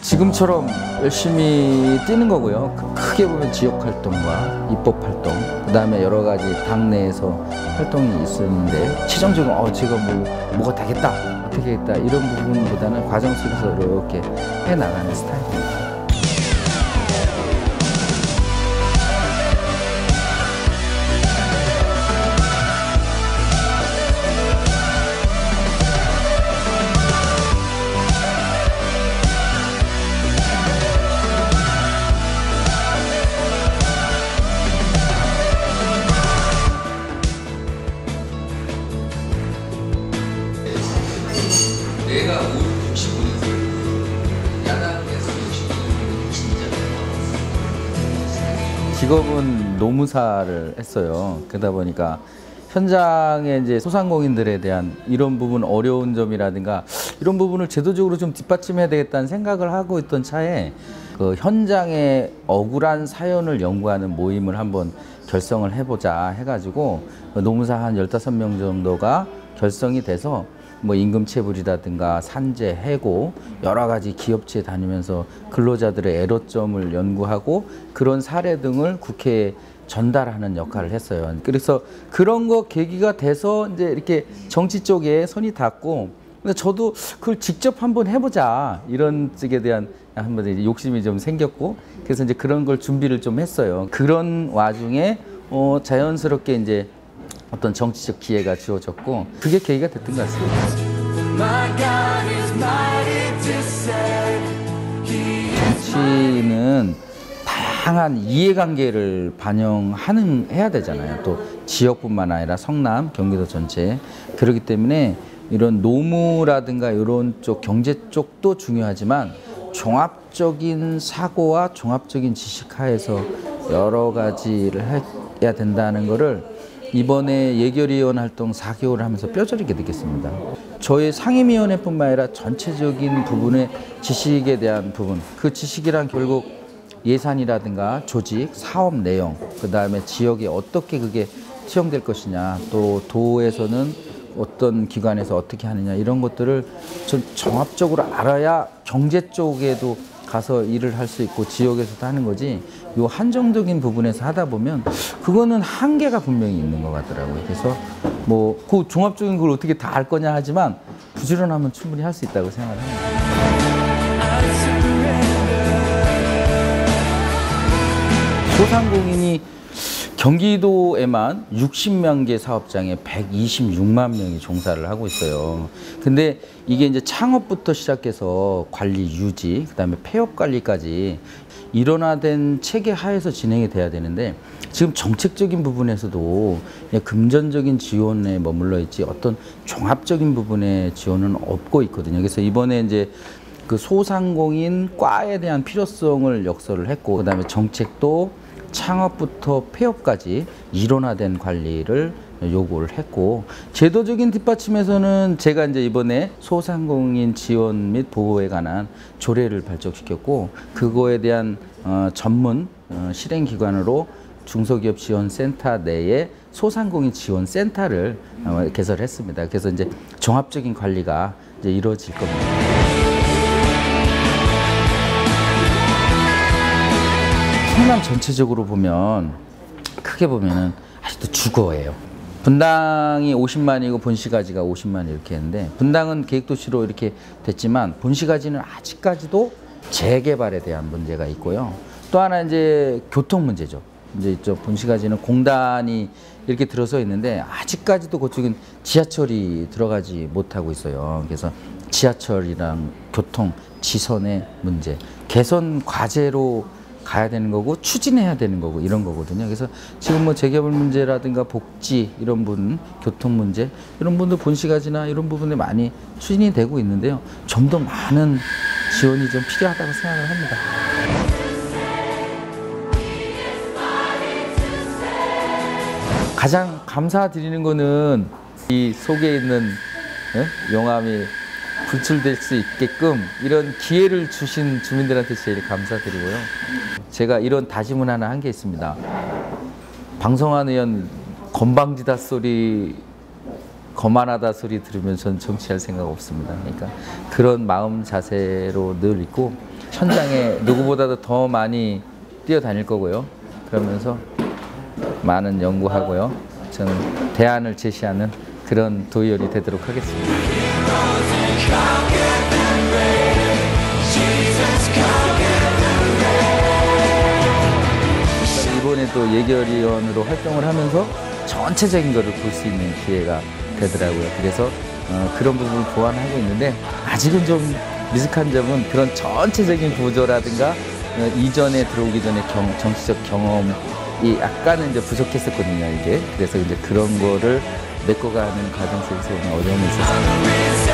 지금처럼 열심히 뛰는 거고요. 크게 보면 지역 활동과 입법 활동, 그 다음에 여러 가지 당내에서 활동이 있었는데 최종적으로 제가 뭐가 되겠다, 어떻게 하겠다 이런 부분보다는 과정 속에서 이렇게 해나가는 스타일입니다. 내가 65년생 야당에서 65년 진짜 직업은 노무사를 했어요. 그러다 보니까 현장에 이제 소상공인들에 대한 이런 부분 어려운 점이라든가 이런 부분을 제도적으로 좀 뒷받침해야 되겠다는 생각을 하고 있던 차에 그 현장의 억울한 사연을 연구하는 모임을 한번 결성을 해보자 해가지고 노무사 한 15명 정도가 결성이 돼서 뭐 임금체불이라든가 산재, 해고 여러 가지 기업체에 다니면서 근로자들의 애로점을 연구하고 그런 사례 등을 국회에 전달하는 역할을 했어요. 그래서 그런 거 계기가 돼서 이제 이렇게 정치 쪽에 손이 닿고, 근데 저도 그걸 직접 한번 해보자 이런 쪽에 대한 한번 이제 욕심이 좀 생겼고, 그래서 이제 그런 걸 준비를 좀 했어요. 그런 와중에 자연스럽게 이제 어떤 정치적 기회가 주어졌고 그게 계기가 됐던 것 같습니다. 정치는 다양한 이해관계를 반영해야 되잖아요. 또 지역뿐만 아니라 성남, 경기도 전체. 그렇기 때문에 이런 노무라든가 이런 쪽 경제 쪽도 중요하지만 종합적인 사고와 종합적인 지식 하에서 여러 가지를 해야 된다는 거를 이번에 예결위원 활동 4개월을 하면서 뼈저리게 느꼈습니다. 저희 상임위원회뿐만 아니라 전체적인 부분의 지식에 대한 부분, 그 지식이란 결국 예산이라든가 조직, 사업 내용, 그 다음에 지역에 어떻게 그게 수용될 것이냐, 또 도에서는 어떤 기관에서 어떻게 하느냐 이런 것들을 좀 종합적으로 알아야 경제 쪽에도 가서 일을 할 수 있고 지역에서도 하는 거지, 요 한정적인 부분에서 하다 보면 그거는 한계가 분명히 있는 것 같더라고요. 그래서 뭐 그 종합적인 걸 어떻게 다 알 거냐 하지만 부지런하면 충분히 할 수 있다고 생각을 합니다. 소상공인이 경기도에만 60만 개 사업장에 126만 명이 종사를 하고 있어요. 근데 이게 이제 창업부터 시작해서 관리 유지, 그다음에 폐업 관리까지 일원화된 체계 하에서 진행이 돼야 되는데 지금 정책적인 부분에서도 그냥 금전적인 지원에 머물러 있지 어떤 종합적인 부분의 지원은 없고 있거든요. 그래서 이번에 이제 그 소상공인 과에 대한 필요성을 역설을 했고, 그다음에 정책도 창업부터 폐업까지 일원화된 관리를 요구를 했고, 제도적인 뒷받침에서는 제가 이제 이번에 소상공인 지원 및 보호에 관한 조례를 발족시켰고, 그거에 대한 전문 실행기관으로 중소기업지원센터 내에 소상공인 지원센터를 개설했습니다. 그래서 이제 종합적인 관리가 이제 이루어질 겁니다. 성남 전체적으로 보면 크게 보면은 아직도 주거예요. 분당이 50만이고 본시가지가 50만 이렇게 했는데, 분당은 계획도시로 이렇게 됐지만 본시가지는 아직까지도 재개발에 대한 문제가 있고요. 또 하나 이제 교통 문제죠. 이제 이쪽 본시가지는 공단이 이렇게 들어서 있는데 아직까지도 그쪽은 지하철이 들어가지 못하고 있어요. 그래서 지하철이랑 교통, 지선의 문제, 개선 과제로 가야 되는 거고 추진해야 되는 거고 이런 거거든요. 그래서 지금 뭐 재개발 문제라든가 복지 이런 부분, 교통 문제 이런 부분도 본시가지나 이런 부분에 많이 추진이 되고 있는데요. 좀 더 많은 지원이 좀 필요하다고 생각을 합니다. 가장 감사드리는 거는 이 속에 있는 용암이 분출될 수 있게끔 이런 기회를 주신 주민들한테 제일 감사드리고요. 제가 이런 다짐을 하나 한 게 있습니다. 방송한 의원 건방지다 소리, 거만하다 소리 들으면 전 정치할 생각 없습니다. 그러니까 그런 마음 자세로 늘 있고, 천장에 누구보다도 더 많이 뛰어다닐 거고요. 그러면서 많은 연구하고요. 저는 대안을 제시하는 그런 도의원이 되도록 하겠습니다. 이번에도 예결위원으로 활동을 하면서 전체적인 것을 볼 수 있는 기회가 되더라고요. 그래서 그런 부분을 보완하고 있는데 아직은 좀 미숙한 점은 그런 전체적인 구조라든가 이전에 들어오기 전에 정치적 경험이 약간은 이제 부족했었거든요, 이게. 그래서 이제 그런 거를 메꿔가는 과정 속에서 어려움이 있었습니다.